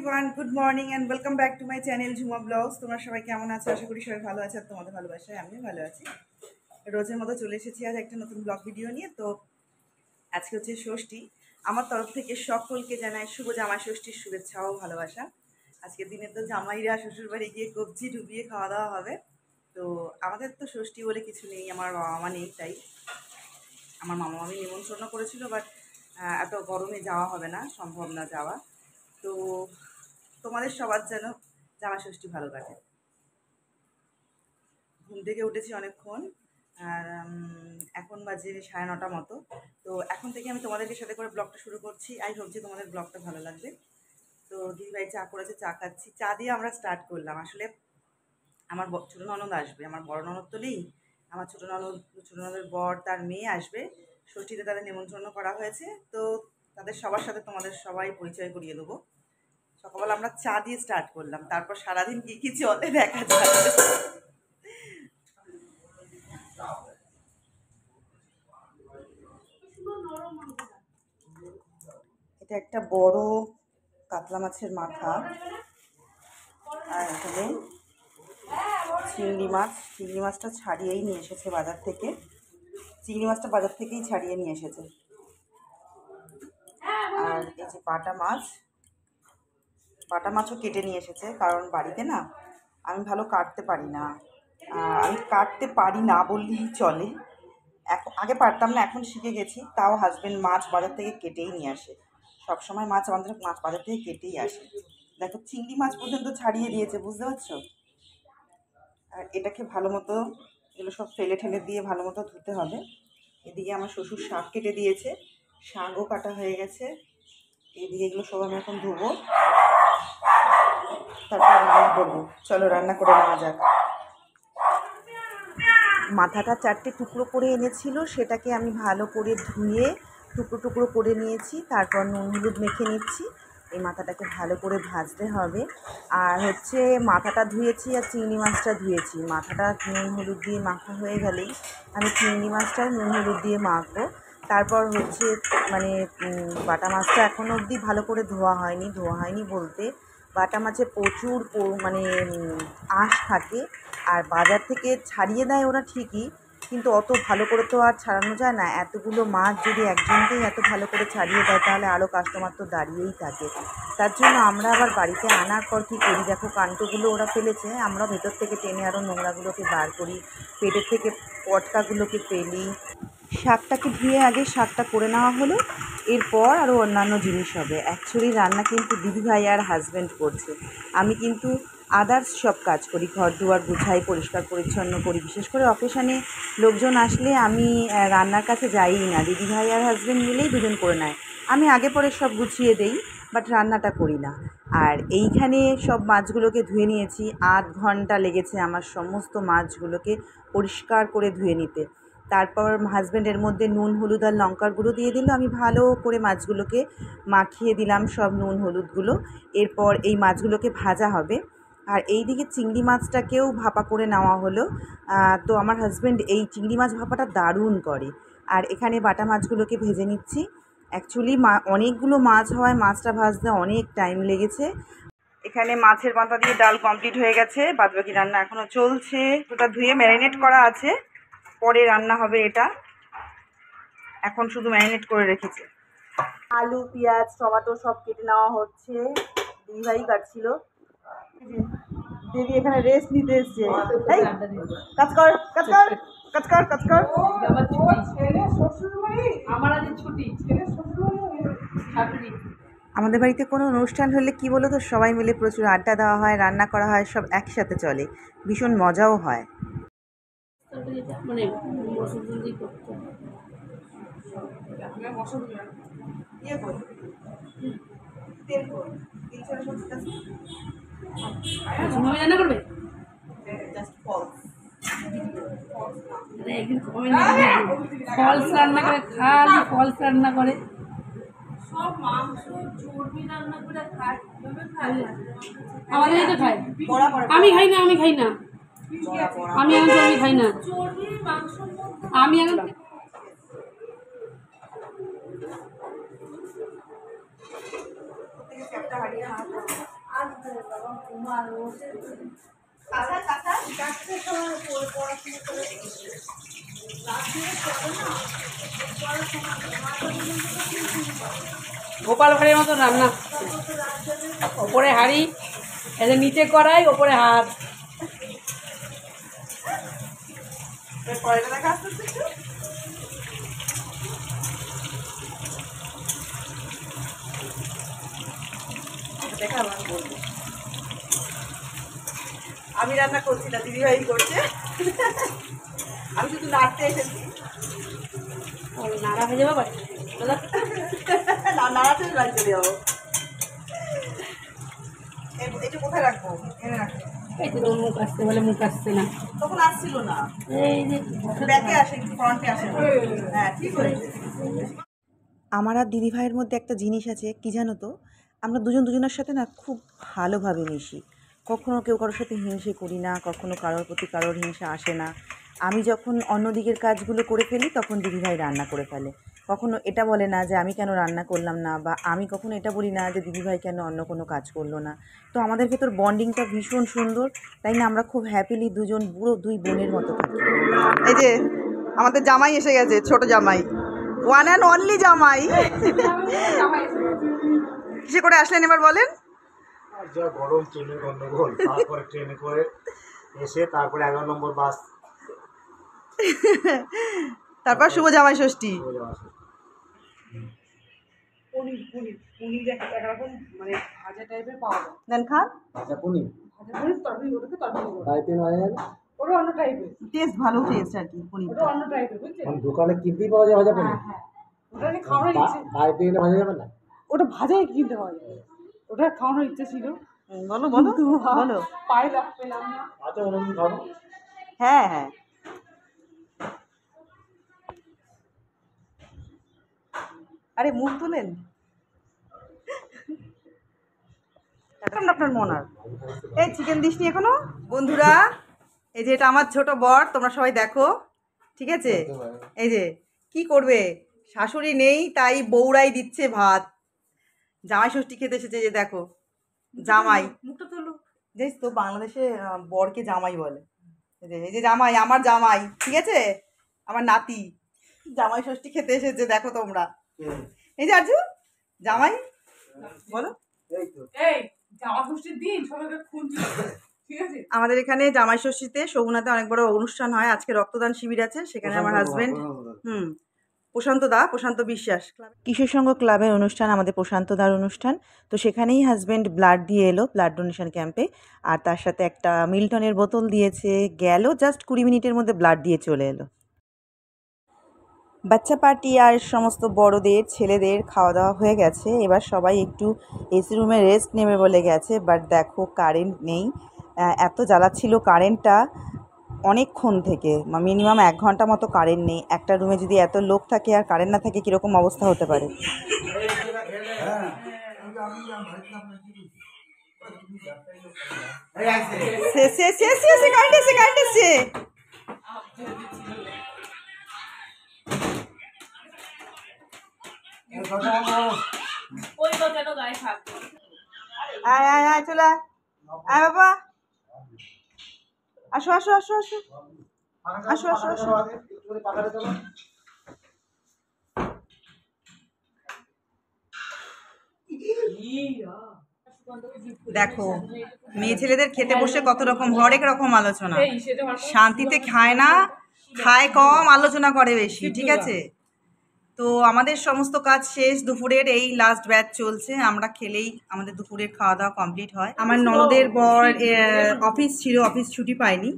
Everyone, good morning and welcome back to my channel Jhuma blogs. তোমরা সবাই কেমন আছো? আশা করি সবাই ভালো আছে আর তোমাদের ভালোবাসায় আমিও ভালো আছি। রোজের মতো চলে এসেছি আজ একটা নতুন ব্লগ ভিডিও নিয়ে। তো আজকে হচ্ছে ষষ্ঠী। আমার তরফ থেকে সকলকে জানাই শুভ জামাই ষষ্ঠীর শুভেচ্ছা ও ভালোবাসা। আজকের দিনে তো জামাইরা শ্বশুরবাড়ি গিয়ে কবজি ডুবিয়ে খাওয়া দাওয়া হবে। তো আমাদের তো ষষ্ঠী বলে কিছু নেই, আমার বাবা মা নেই, তাই আমার মামা মামি নিমন্ত্রণ করেছিল, বাট এত গরমে যাওয়া হবে না, সম্ভব না যাওয়া। তো তোমাদের সবার যেন জামাই ষষ্ঠী ভালো কাটে। ঘুম থেকে উঠেছি অনেকক্ষণ, আর এখন বাজে 9:30 মতো। তো এখন থেকে আমি তোমাদেরকে সাথে করে ব্লগটা শুরু করছি। আই হোপ যে তোমাদের ব্লগটা ভালো লাগবে। তো দিদিভাই চা করেছে, চা খাচ্ছি। চা দিয়ে আমরা স্টার্ট করলাম। আসলে আমার ছোটো ননদ আসবে, আমার বড় ননদ তো নেই। আমার ছোটো ননদের বর তার মেয়ে আসবে। ষষ্ঠীতে তাদের নিমন্ত্রণ করা হয়েছে। তো তাদের সবার সাথে তোমাদের সবাই পরিচয় করিয়ে দেবো। সকালবেলা আমরা চা দিয়ে স্টার্ট করলাম, তারপর সারাদিন কি কি চলে দেখা যাবে। এটা একটা বড় কাতলা মাছের মাথা, আর এখানে চিংড়ি মাছটা ছাড়িয়েই নিয়ে এসেছে বাজার থেকে। চিংড়ি মাছটা বাজার থেকেই ছাড়িয়ে নিয়ে এসেছে। আর এই যে বাটা মাছও কেটে নিয়ে এসেছে, কারণ বাড়িতে না আমি ভালো কাটতে পারি না। আমি কাটতে পারি না বললেই চলে। আগে পারতাম না, এখন শিখে গেছি। তাও হাজবেন্ড মাছ বাজার থেকে কেটেই নিয়ে আসে। সবসময় মাছ বাজার থেকে কেটেই আসে। দেখো, চিংড়ি মাছ পর্যন্ত ছাড়িয়ে দিয়েছে, বুঝতে পারছো? আর এটাকে ভালো মতো, এগুলো সব ফেলে ঠেলে দিয়ে ভালো মতো ধুতে হবে। এদিকে আমার শ্বশুর শাক কেটে দিয়েছে, শাকও কাটা হয়ে গেছে। এদিকে এগুলো সব আমি এখন ধুবো, তারপর রান্না করবো। চলো রান্না করে নেওয়া যাক। মাথাটা 4টে টুকরো করে এনেছিল, সেটাকে আমি ভালো করে ধুয়ে টুকরো টুকরো করে নিয়েছি। তারপর নুন হলুদ মেখে নিচ্ছি। এই মাথাটাকে ভালো করে ভাজতে হবে। আর হচ্ছে মাথাটা ধুয়েছি আর চিংড়ি মাছটা ধুয়েছি। মাথাটা নুন হলুদ দিয়ে মাখা হয়ে গেলেই আমি চিংড়ি মাছটা নুন হলুদ দিয়ে মাখবো। তারপর হচ্ছে বাটা মাছটা এখনও অবধি ভালো করে ধোয়া হয়নি বলতে বাটা মাছে প্রচুর আঁশ থাকে। আর বাজার থেকে ছাড়িয়ে দেয় ওরা ঠিকই, কিন্তু অত ভালো করে তো আর ছাড়ানো যায় না। এতগুলো মাছ যদি একজনকেই এত ভালো করে ছাড়িয়ে দেয়, তাহলে আরও কাস্টমার তো দাঁড়িয়েই থাকে। তার জন্য আমরা আবার বাড়িতে আনার পর কী করি, দেখো কান্টগুলো ওরা ফেলেছে, আমরা ভেতর থেকে টেনে আরও নোংরাগুলোকে বার করি, পেটের থেকে পটকাগুলোকে ফেলি। শাকটাকে ধুয়ে আগে শাকটা করে নেওয়া হলো, এরপর আরও অন্যান্য জিনিস হবে। অ্যাকচুয়ালি রান্না কিন্তু দিদিভাই আর হাজব্যান্ড করছে, আমি কিন্তু আদার্স সব কাজ করি। ঘর দুয়ার গুছাই, পরিষ্কার পরিচ্ছন্ন করি। বিশেষ করে অকেশানে লোকজন আসলে আমি রান্নার কাছে যাইই না, দিদিভাই আর হাজব্যান্ড মিলেই দুজন করে নেয়। আমি আগে পরে সব গুছিয়ে দেই, বাট রান্নাটা করি না। আর এইখানে সব মাছগুলোকে ধুয়ে নিয়েছি। 8 ঘন্টা লেগেছে আমার সমস্ত মাছগুলোকে পরিষ্কার করে ধুয়ে নিতে। তারপর হাজব্যান্ডের মধ্যে নুন হলুদ আর লঙ্কার গুঁড়ো দিয়ে দিল। আমি ভালো করে মাছগুলোকে মাখিয়ে দিলাম সব নুন হলুদগুলো। এরপর এই মাছগুলোকে ভাজা হবে। আর এই দিকে চিংড়ি মাছটাকেও ভাপা করে নেওয়া হলো। তো আমার হাজব্যান্ড এই চিংড়ি মাছ ভাপাটা দারুণ করে। আর এখানে বাটা মাছগুলোকে ভেজে নিচ্ছি। অ্যাকচুয়ালি অনেকগুলো মাছ হওয়ায় মাছটা ভাজতে অনেক টাইম লেগেছে। এখানে মাছের মাথা দিয়ে ডাল কমপ্লিট হয়ে গেছে, বাদবাকি রান্না এখনও চলছে। ওটা ধুয়ে ম্যারিনেট করা আছে, পরে রান্না হবে এটা। এখন শুধু ম্যারিনেট করে রেখেছে। আলু, পেঁয়াজ, টমেটো সব কেটে নেওয়া হচ্ছে, দিদিভাই কাটছিল। দিদি এখানে রেস্ট নিতে এসছে। কাজ কর কাজ কর কাজ কর কাজ কর। আমাদের বাড়িতে কোনো অনুষ্ঠান হলে কি বলো তো, সবাই মিলে প্রচুর আড্ডা দেওয়া হয়, রান্না করা হয়, সব একসাথে চলে, ভীষণ মজাও হয়। রান্না করবে ফলস রান্না করে, খালি ফলস রান্না করে। আমাদের এই তো খায়, আমি খাই না, আমি এখন চর্বি খাই না, আমি এখন গোপাল ভাঁড়ের মতো রান্না, ওপরে হাঁড়ি, এদের নিচে কড়াই, ওপরে হাত। আমি রান্না করছি না, দিদিভাই করছে। আমি শুধু নাড়তে এসেছি। নাড়া হয়ে যাবে বাড়ি নাড়াতে বাড়ি চলে যাবো। এটা কোথায় রাখবো? এনে রাখবো। এই তো তোর মুখ আসতে বলে মুখ আসছে না, তখন আসছিল না, এই যে ব্যাকে আসে, ফ্রন্টে আসে না। হ্যাঁ, ঠিক হয়েছে। আমার আর দিদিভাইয়ের মধ্যে একটা জিনিস আছে, কি জানো তো, আমরা দুজনের সাথে না খুব ভালোভাবে মিশি। কখনো কেউ কারোর সাথে হিংসে করি না, কখনো কারোর প্রতি কারোর হিংসা আসে না। আমি যখন অন্য দিকের কাজগুলো করে ফেলি তখন দিদিভাই রান্না করে ফেলে। কখনো এটা বলে না যে আমি কেন রান্না করলাম না, বা আমি কখনো এটা বলি না যে দিদিভাই কেন অন্য কোনো কাজ করলো না। তো আমাদের ভেতর বন্ডিংটা ভীষণ সুন্দর, তাই না? আমরা খুব হ্যাপিলি দুজন পুরো দুই বোনের মতো থাকি। এই যে আমাদের জামাই এসে গেছে, ছোট জামাই, ওয়ান অ্যান্ড অনলি জামাই। কিসে করে আসলেন এবার বলেন? যা গরম, ট্রেনের গন্ডগোল, তারপরে ট্রেনে করে এসে তারপরে 11 নম্বর বাস। তারপর শুভ জামাই ষষ্ঠী। মানে ভাজা টাইপের পাওয়া যায়। দেন খান। আচ্ছা, পনির ভাজা করে তরকারি, ওটাকে তরকারি বলে। বাড়িতে ভাজা যাবে? ওটা অন্য টাইপের, টেস্ট ভালো টেস্ট আর কি পনির। ওটা অন্য টাইপের, বুঝছেন? মানে দোকানে কিনতেই পাওয়া যায় ভাজা পনির? হ্যাঁ, ওটা নিয়ে খাওয়ানোর ইচ্ছে, বাড়িতে এনে ভাজা যাবে না? ওটা ভাজাই কিনতে হয়, ওটা খাওয়ানোর ইচ্ছে ছিল। বলো বলো কিন্তু বলো। পায়ে পেলাম না। আচ্ছা, অন্যদিন খাবো। হ্যাঁ হ্যাঁ, আরে মুখ তুলেন আপনার মনার। এই চিকেন দিসনি এখনো? বন্ধুরা, এই যে এটা আমার ছোট বর, তোমরা সবাই দেখো, ঠিক আছে? এই যে কি করবে, শাশুড়ি নেই তাই বউরাই দিচ্ছে ভাত। জামাই ষষ্ঠী খেতে এসেছে, যে দেখো জামাই। মুখটা তোলো। জানিস তো বাংলাদেশে বরকে জামাই বলে। এই যে জামাই, আমার জামাই, ঠিক আছে? আমার নাতি জামাই ষষ্ঠী খেতে এসেছে, দেখো তোমরা। এই যে আরজু জামাই, বলো। এই তো এই জামা ষষ্ঠীর দিন সবাইকে খুঁজছি, ঠিক আছে? আমাদের এখানে জামাই ষষ্ঠীতে শোভনাতে অনেক বড় অনুষ্ঠান হয়। আজকে রক্তদান শিবির আছে, সেখানে আমার হাজবেন্ড প্রশান্ত বিশ্বাস, কিশোর সংঘ ক্লাবের অনুষ্ঠান, আমাদের প্রশান্ত দার অনুষ্ঠান। তো সেখানেই হাজবেন্ড ব্লাড দিয়ে এলো, ব্লাড ডোনেশন ক্যাম্পে। আর তার সাথে একটা মিল্টনের বোতল দিয়েছে, গেল জাস্ট 20 মিনিটের মধ্যে ব্লাড দিয়ে চলে এলো। বাচ্চা পার্টি আর সমস্ত বড়দের ছেলেদের খাওয়া দাওয়া হয়ে গেছে। এবার সবাই একটু এসি রুমে রেস্ট নেবে বলে গেছে। বাট দেখো কারেন্ট নেই, এত জ্বালাচ্ছিল কারেন্টটা অনেকক্ষণ থেকে, মিনিমাম 1 ঘন্টা মতো কারেন্ট নেই। একটা রুমে যদি এত লোক থাকে আর কারেন্ট না থাকে, কীরকম অবস্থা হতে পারে? কারেন্ট এসছে। আয় আয় আয়, চলে আয় বাবা, আসো আসো আসো আসো আসো আসো আসো। দেখো মেয়ে ছেলেদের খেতে বসে কত রকম হরেক রকম আলোচনা, শান্তিতে খায় না, খায় কম, আলোচনা করে বেশি, ঠিক আছে? তো আমাদের সমস্ত কাজ শেষ, দুপুরের এই লাস্ট ব্যাচ চলছে। আমরা খেলেই আমাদের দুপুরের খাওয়া দাওয়া কমপ্লিট হয়। আমার ননদের বর অফিস ছিল, অফিস ছুটি পায়নি,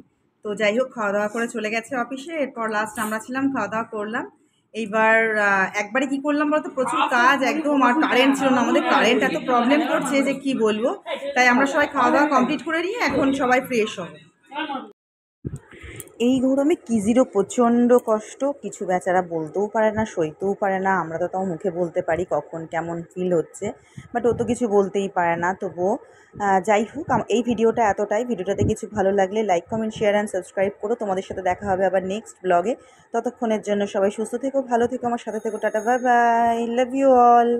তো যাই হোক খাওয়া দাওয়া করে চলে গেছে অফিসে। এরপর লাস্ট আমরা ছিলাম, খাওয়া দাওয়া করলাম। এইবার একবারে কি করলাম বলতো, প্রচুর কাজ একদম, আর কারেন্ট ছিল না। আমাদের কারেন্ট এত প্রবলেম করছে যে কি বলবো। তাই আমরা সবাই খাওয়া দাওয়া কমপ্লিট করে নিয়ে এখন সবাই ফ্রেশ হবো। এই গরমে কিজিরও প্রচণ্ড কষ্ট, কিছু বেচারা বলতেও পারে না, সইতেও পারে না। আমরা তো তাও মুখে বলতে পারি কখন কেমন ফিল হচ্ছে, বাট ও তো কিছু বলতেই পারে না। তবুও যাই হোক, এই ভিডিওটা এতটাই। ভিডিওটাতে কিছু ভালো লাগলে like, comment, share and subscribe করো। তোমাদের সাথে দেখা হবে আবার নেক্সট ব্লগে। ততক্ষণের জন্য সবাই সুস্থ থেকো, ভালো থেকো, আমার সাথে থেকো। Tata, bye bye, love you all.